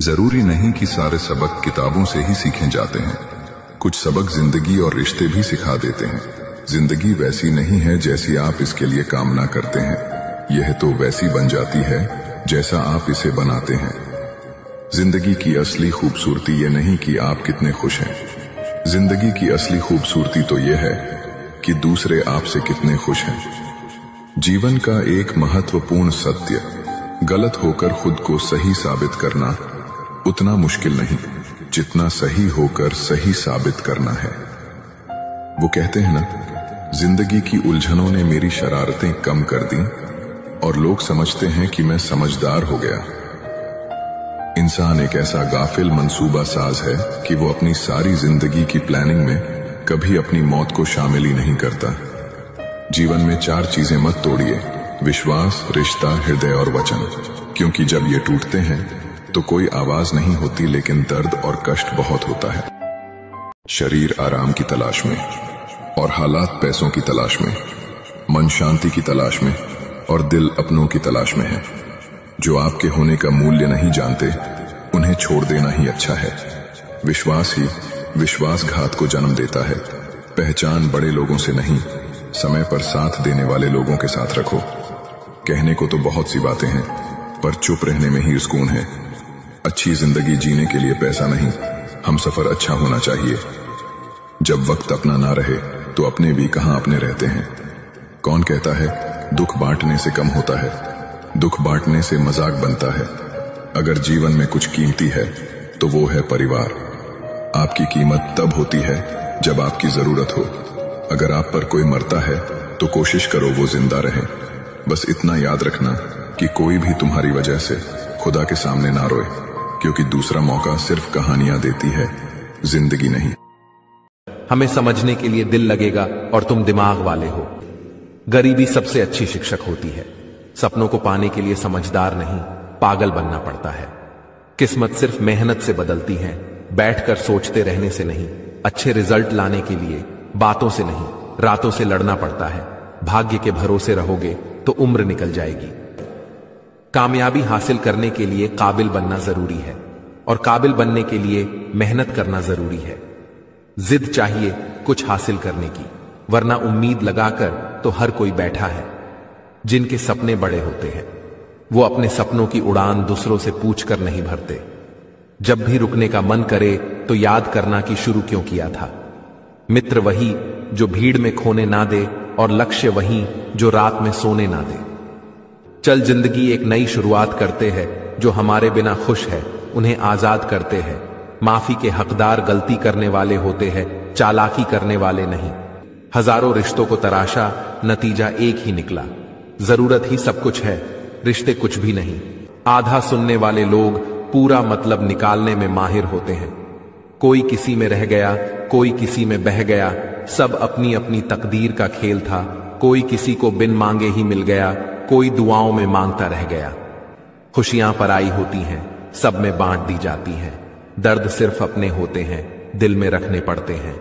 जरूरी नहीं कि सारे सबक किताबों से ही सीखे जाते हैं। कुछ सबक जिंदगी और रिश्ते भी सिखा देते हैं। जिंदगी वैसी नहीं है जैसी आप इसके लिए कामना करते हैं, यह तो वैसी बन जाती है जैसा आप इसे बनाते हैं। जिंदगी की असली खूबसूरती ये नहीं कि आप कितने खुश हैं, जिंदगी की असली खूबसूरती तो यह है कि दूसरे आपसे कितने खुश हैं। जीवन का एक महत्वपूर्ण सत्य, गलत होकर खुद को सही साबित करना उतना मुश्किल नहीं जितना सही होकर सही साबित करना है। वो कहते हैं ना, जिंदगी की उलझनों ने मेरी शरारतें कम कर दी और लोग समझते हैं कि मैं समझदार हो गया। इंसान एक ऐसा गाफिल मंसूबा साज है कि वो अपनी सारी जिंदगी की प्लानिंग में कभी अपनी मौत को शामिल ही नहीं करता। जीवन में 4 चीजें मत तोड़िए: विश्वास, रिश्ता, हृदय और वचन। क्योंकि जब ये टूटते हैं तो कोई आवाज नहीं होती, लेकिन दर्द और कष्ट बहुत होता है। शरीर आराम की तलाश में और हालात पैसों की तलाश में, मन शांति की तलाश में और दिल अपनों की तलाश में है। जो आपके होने का मूल्य नहीं जानते, उन्हें छोड़ देना ही अच्छा है। विश्वास ही विश्वासघात को जन्म देता है। पहचान बड़े लोगों से नहीं, समय पर साथ देने वाले लोगों के साथ रखो। कहने को तो बहुत सी बातें हैं, पर चुप रहने में ही सुकून है। अच्छी जिंदगी जीने के लिए पैसा नहीं, हमसफर अच्छा होना चाहिए। जब वक्त अपना ना रहे तो अपने भी कहां अपने रहते हैं। कौन कहता है दुख बांटने से कम होता है? दुख बांटने से मजाक बनता है। अगर जीवन में कुछ कीमती है तो वो है परिवार। आपकी कीमत तब होती है जब आपकी जरूरत हो। अगर आप पर कोई मरता है तो कोशिश करो वो जिंदा रहे। बस इतना याद रखना कि कोई भी तुम्हारी वजह से खुदा के सामने ना रोए, क्योंकि दूसरा मौका सिर्फ कहानियां देती है, जिंदगी नहीं। हमें समझने के लिए दिल लगेगा और तुम दिमाग वाले हो। गरीबी सबसे अच्छी शिक्षक होती है। सपनों को पाने के लिए समझदार नहीं, पागल बनना पड़ता है। किस्मत सिर्फ मेहनत से बदलती है, बैठकर सोचते रहने से नहीं। अच्छे रिजल्ट लाने के लिए बातों से नहीं, रातों से लड़ना पड़ता है। भाग्य के भरोसे रहोगे तो उम्र निकल जाएगी। कामयाबी हासिल करने के लिए काबिल बनना जरूरी है, और काबिल बनने के लिए मेहनत करना जरूरी है। जिद चाहिए कुछ हासिल करने की, वरना उम्मीद लगाकर तो हर कोई बैठा है। जिनके सपने बड़े होते हैं वो अपने सपनों की उड़ान दूसरों से पूछकर नहीं भरते। जब भी रुकने का मन करे तो याद करना कि शुरू क्यों किया था। मित्र वही जो भीड़ में खोने ना दे, और लक्ष्य वही जो रात में सोने ना दे। चल जिंदगी एक नई शुरुआत करते हैं। जो हमारे बिना खुश है उन्हें आजाद करते हैं। माफी के हकदार गलती करने वाले होते हैं, चालाकी करने वाले नहीं। हजारों रिश्तों को तराशा, नतीजा एक ही निकला। जरूरत ही सब कुछ है, रिश्ते कुछ भी नहीं। आधा सुनने वाले लोग पूरा मतलब निकालने में माहिर होते हैं। कोई किसी में रह गया, कोई किसी में बह गया। सब अपनी अपनी तकदीर का खेल था। कोई किसी को बिन मांगे ही मिल गया, कोई दुआओं में मांगता रह गया। खुशियां पराई होती हैं, सब में बांट दी जाती हैं। दर्द सिर्फ अपने होते हैं, दिल में रखने पड़ते हैं।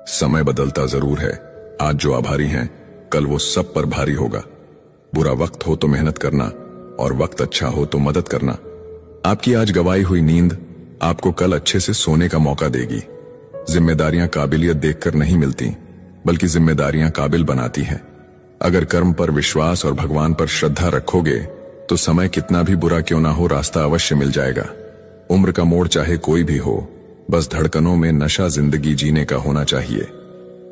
समय बदलता जरूर है। आज जो आभारी हैं, कल वो सब पर भारी होगा। बुरा वक्त हो तो मेहनत करना, और वक्त अच्छा हो तो मदद करना। आपकी आज गवाई हुई नींद आपको कल अच्छे से सोने का मौका देगी। जिम्मेदारियां काबिलियत देखकर नहीं मिलती, बल्कि जिम्मेदारियां काबिल बनाती हैं। अगर कर्म पर विश्वास और भगवान पर श्रद्धा रखोगे तो समय कितना भी बुरा क्यों ना हो, रास्ता अवश्य मिल जाएगा। उम्र का मोड़ चाहे कोई भी हो, बस धड़कनों में नशा जिंदगी जीने का होना चाहिए।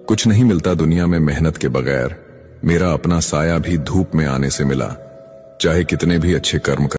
कुछ नहीं मिलता दुनिया में मेहनत के बगैर। मेरा अपना साया भी धूप में आने से मिला, चाहे कितने भी अच्छे कर्म कर